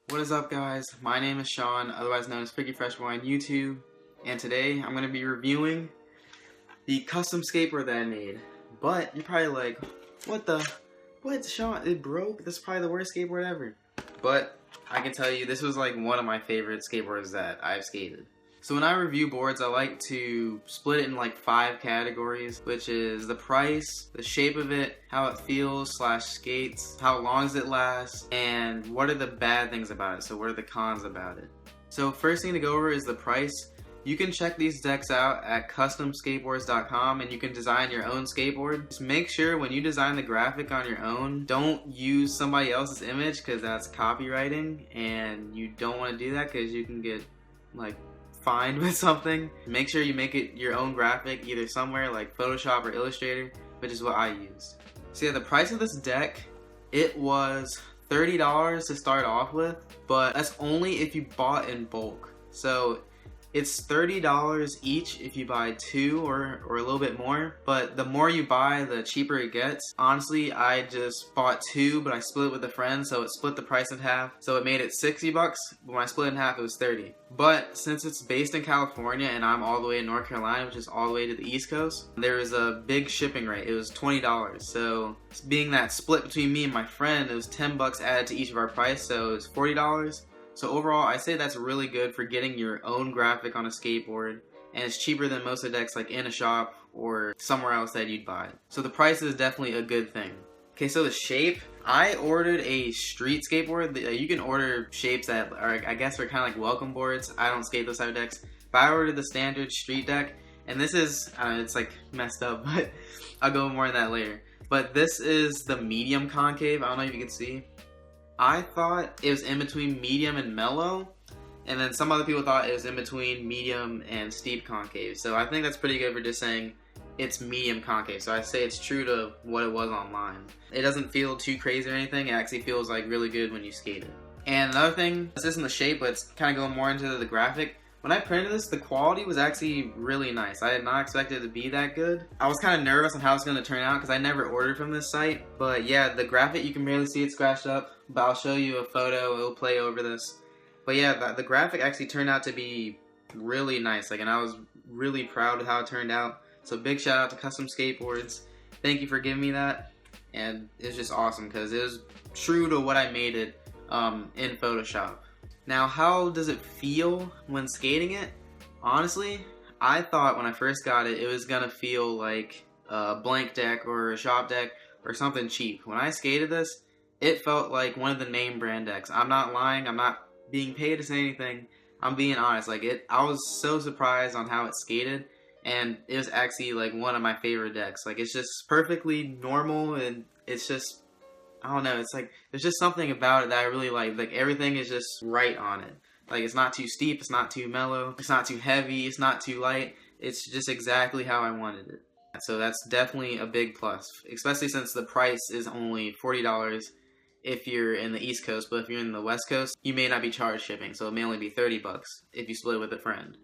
What is up, guys? My name is Sean, otherwise known as Freaky Fresh Boy on YouTube, and today I'm going to be reviewing the custom skateboard that I made. But you're probably like, what, Sean? It broke? This is probably the worst skateboard ever. But I can tell you, this was like one of my favorite skateboards that I've skated. So when I review boards, I like to split it in like 5 categories, which is the price, the shape of it, how it feels / skates, how long does it last, and what are the bad things about it, so what are the cons about it. So first thing to go over is the price. You can check these decks out at customskateboards.com and you can design your own skateboard. Just make sure when you design the graphic on your own, don't use somebody else's image because that's copywriting and you don't want to do that because you can get like fined with something. Make sure you make it your own graphic either somewhere like Photoshop or Illustrator, which is what I used. So yeah, the price of this deck, it was $30 to start off with, but that's only if you bought in bulk. So it's $30 each if you buy 2 or a little bit more, but the more you buy, the cheaper it gets. Honestly, I just bought 2, but I split it with a friend, so it split the price in half. So it made it 60 bucks, but when I split it in half, it was 30. But since it's based in California and I'm all the way in North Carolina, which is all the way to the East Coast, there was a big shipping rate. It was $20. So being that split between me and my friend, it was 10 bucks added to each of our price, so it was $40. So overall, I say that's really good for getting your own graphic on a skateboard, and it's cheaper than most of the decks like in a shop or somewhere else that you'd buy. So the price is definitely a good thing. Okay, so the shape, I ordered a street skateboard. You can order shapes that are, I guess, are kind of like welcome boards. I don't skate those type of decks, but I ordered the standard street deck, and this is, it's like messed up, but I'll go more on that later. But this is the medium concave. I don't know if you can see. I thought it was in between medium and mellow, and then some other people thought it was in between medium and steep concave. So I think that's pretty good for just saying it's medium concave. So I say it's true to what it was online. It doesn't feel too crazy or anything. It actually feels like really good when you skate it. And another thing, this isn't the shape, but it's kind of going more into the graphic. When I printed this, the quality was actually really nice. I had not expected it to be that good. I was kind of nervous on how it's going to turn out because I never ordered from this site. But yeah, the graphic, you can barely see it scratched up, but I'll show you a photo. It'll play over this. But yeah, the graphic actually turned out to be really nice. And I was really proud of how it turned out. So big shout out to Custom Skateboards. Thank you for giving me that. And it's just awesome because it was true to what I made it in Photoshop. Now, how does it feel when skating it? Honestly, I thought when I first got it, it was gonna feel like a blank deck or a shop deck or something cheap. When I skated this, it felt like one of the name brand decks. I'm not lying, I'm not being paid to say anything. I'm being honest. I was so surprised on how it skated, and it was actually like one of my favorite decks. It's just perfectly normal, and it's just, I don't know, it's like, there's just something about it that I really like. Everything is just right on it. It's not too steep, it's not too mellow, it's not too heavy, it's not too light. It's just exactly how I wanted it. So that's definitely a big plus, especially since the price is only $40 if you're in the East Coast, but if you're in the West Coast, you may not be charged shipping, so it may only be 30 bucks if you split it with a friend.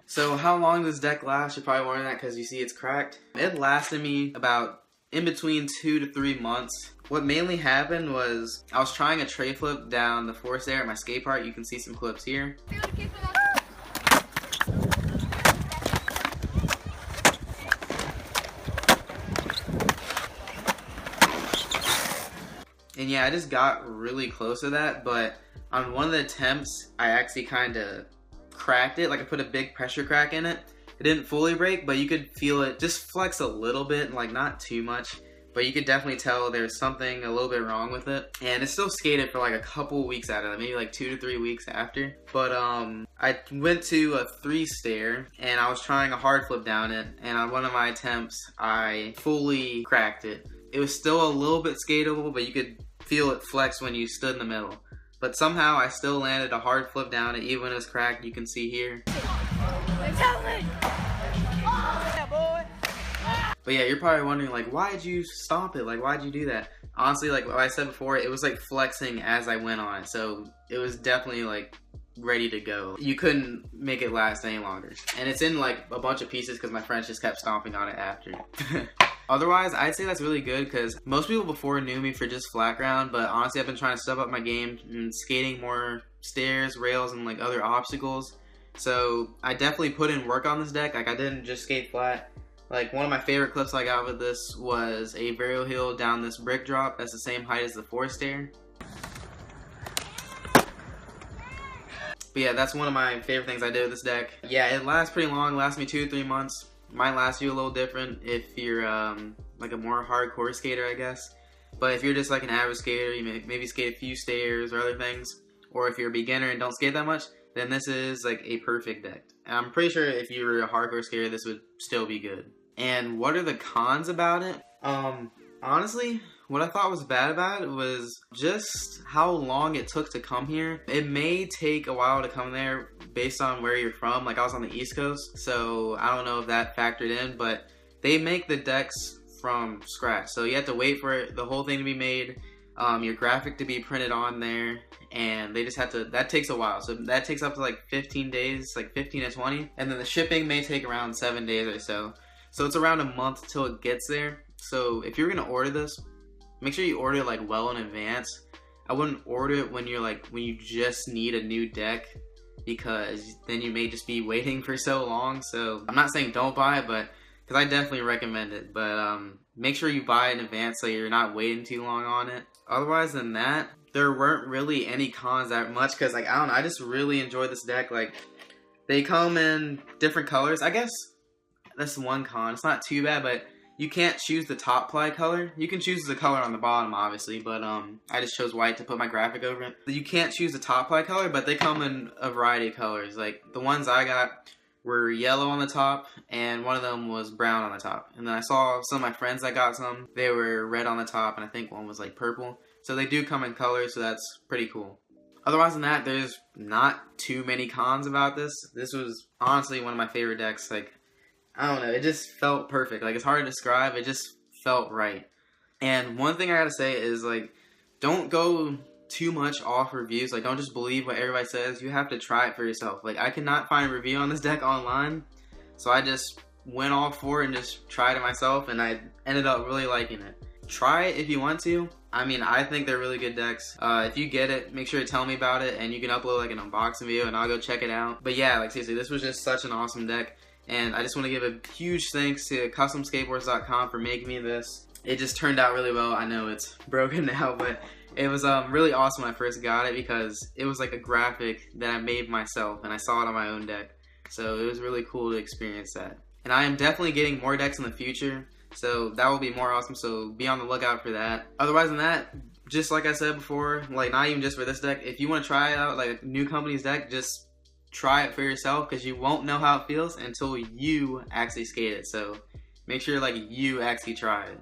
So how long does this deck last? You're probably wondering that because you see it's cracked. It lasted me about in between 2 to 3 months. What mainly happened was I was trying a tray flip down the force there at my skate park. You can see some clips here. And yeah, I just got really close to that, but on one of the attempts, I actually kind of cracked it. I put a big pressure crack in it. It didn't fully break, but you could feel it just flex a little bit, not too much. But you could definitely tell there's something a little bit wrong with it. And it still skated for a couple weeks out of it, maybe 2 to 3 weeks after. But I went to a 3-stair and I was trying a hard flip down it. And on one of my attempts, I fully cracked it. It was still a little bit skatable, but you could feel it flex when you stood in the middle. But somehow I still landed a hard flip down it, even when it was cracked. You can see here. But yeah, you're probably wondering, why'd you stomp it? Why'd you do that? Honestly, like I said before, it was flexing as I went on it. So it was definitely ready to go. You couldn't make it last any longer. And it's in a bunch of pieces because my friends just kept stomping on it after. Otherwise, I'd say that's really good because most people before knew me for just flat ground, but honestly, I've been trying to step up my game and skating more stairs, rails, and like other obstacles. So I definitely put in work on this deck. Like I didn't just skate flat. Like one of my favorite clips I got with this was a varial heel down this brick drop that's the same height as the forest stair. But yeah, that's one of my favorite things I did with this deck. Yeah, it lasts pretty long, lasts me 2 to 3 months. Might last you a little different if you're like a more hardcore skater, I guess. But if you're just like an average skater, you maybe skate a few stairs or other things, or if you're a beginner and don't skate that much, then this is like a perfect deck. And I'm pretty sure if you were a hardcore skater, this would still be good. And what are the cons about it? Honestly, what I thought was bad about it was just how long it took to come here. It may take a while to come there based on where you're from. Like I was on the East Coast, so I don't know if that factored in, but they make the decks from scratch. So you have to wait for the whole thing to be made, your graphic to be printed on there, and they just have to, that takes a while. So that takes up to like 15 days, like 15 to 20. And then the shipping may take around 7 days or so. So it's around a month till it gets there. So if you're gonna order this, make sure you order it like well in advance. I wouldn't order it when you're like, when you just need a new deck, because then you may just be waiting for so long. So I'm not saying don't buy it, but because I definitely recommend it, but make sure you buy it in advance so you're not waiting too long on it. Otherwise than that, there weren't really any cons that much, because like I don't know, I just really enjoyed this deck. Like they come in different colors. I guess that's one con. It's not too bad, but you can't choose the top ply color. You can choose the color on the bottom, obviously, but I just chose white to put my graphic over it. You can't choose the top ply color, but they come in a variety of colors. Like the ones I got were yellow on the top, and one of them was brown on the top. And then I saw some of my friends that got some. They were red on the top, and I think one was like purple. So they do come in colors, so that's pretty cool. Otherwise than that, there's not too many cons about this. This was honestly one of my favorite decks. Like, I don't know, it just felt perfect. Like, it's hard to describe, it just felt right. And one thing I gotta say is, like, don't go too much off reviews. Like, don't just believe what everybody says. You have to try it for yourself. Like, I could not find a review on this deck online, so I just went all for it and just tried it myself, and I ended up really liking it. Try it if you want to. I mean, I think they're really good decks. If you get it, make sure to tell me about it, and you can upload like an unboxing video and I'll go check it out. But yeah, like seriously, this was just such an awesome deck. And I just want to give a huge thanks to CustomSkateboards.com for making me this. It just turned out really well. I know it's broken now, but it was really awesome when I first got it, because it was like a graphic that I made myself and I saw it on my own deck. So it was really cool to experience that. And I am definitely getting more decks in the future, so that will be more awesome, so be on the lookout for that. Otherwise than that, just like I said before, like not even just for this deck, if you want to try out like a new company's deck, just try it for yourself, because you won't know how it feels until you actually skate it. So make sure like you actually try it.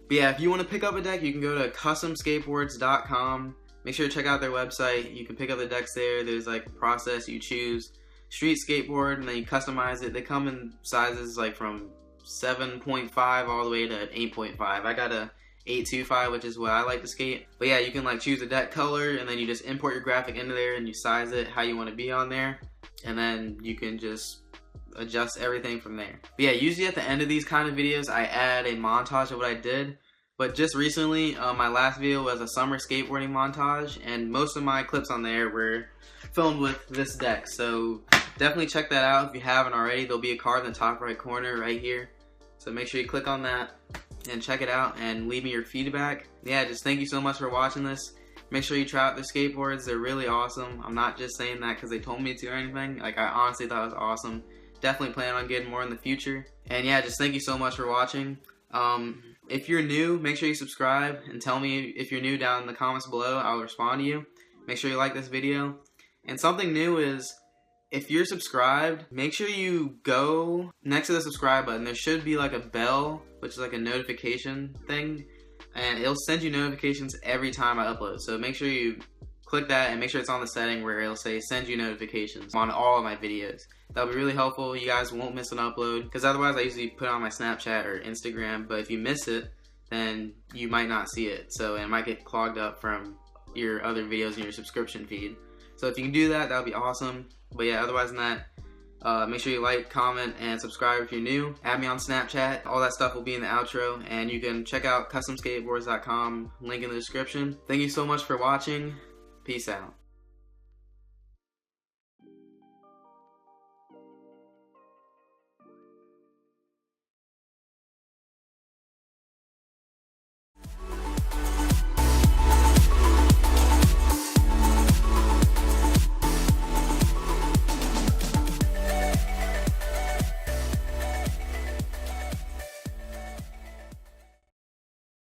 But yeah, if you want to pick up a deck, you can go to CustomSkateboards.com. Make sure to check out their website. You can pick up the decks there. There's like a process. You choose street skateboard and then you customize it. They come in sizes like from 7.5 all the way to 8.5. I got a 825, which is what I like to skate. But yeah, you can like choose a deck color and then you just import your graphic into there and you size it how you want to be on there. And then you can just adjust everything from there. But yeah, usually at the end of these kind of videos, I add a montage of what I did. But just recently, my last video was a summer skateboarding montage, and most of my clips on there were filmed with this deck. So definitely check that out if you haven't already. There'll be a card in the top right corner right here. So make sure you click on that and check it out and leave me your feedback. Yeah, just thank you so much for watching this. Make sure you try out their skateboards. They're really awesome. I'm not just saying that because they told me to or anything. Like, I honestly thought it was awesome. Definitely plan on getting more in the future. And yeah, just thank you so much for watching. If you're new, make sure you subscribe and tell me if you're new down in the comments below. I'll respond to you. Make sure you like this video. And something new is, if you're subscribed, make sure you go next to the subscribe button. There should be like a bell, which is like a notification thing, and it'll send you notifications every time I upload. So make sure you click that and make sure it's on the setting where it'll say send you notifications on all of my videos. That'll be really helpful. You guys won't miss an upload, because otherwise I usually put it on my Snapchat or Instagram, but if you miss it, then you might not see it. So it might get clogged up from your other videos in your subscription feed. So if you can do that, that would be awesome. But yeah, otherwise than that, Make sure you like, comment, and subscribe if you're new. Add me on Snapchat. All that stuff will be in the outro, and you can check out customskateboards.com, link in the description. Thank you so much for watching. Peace out.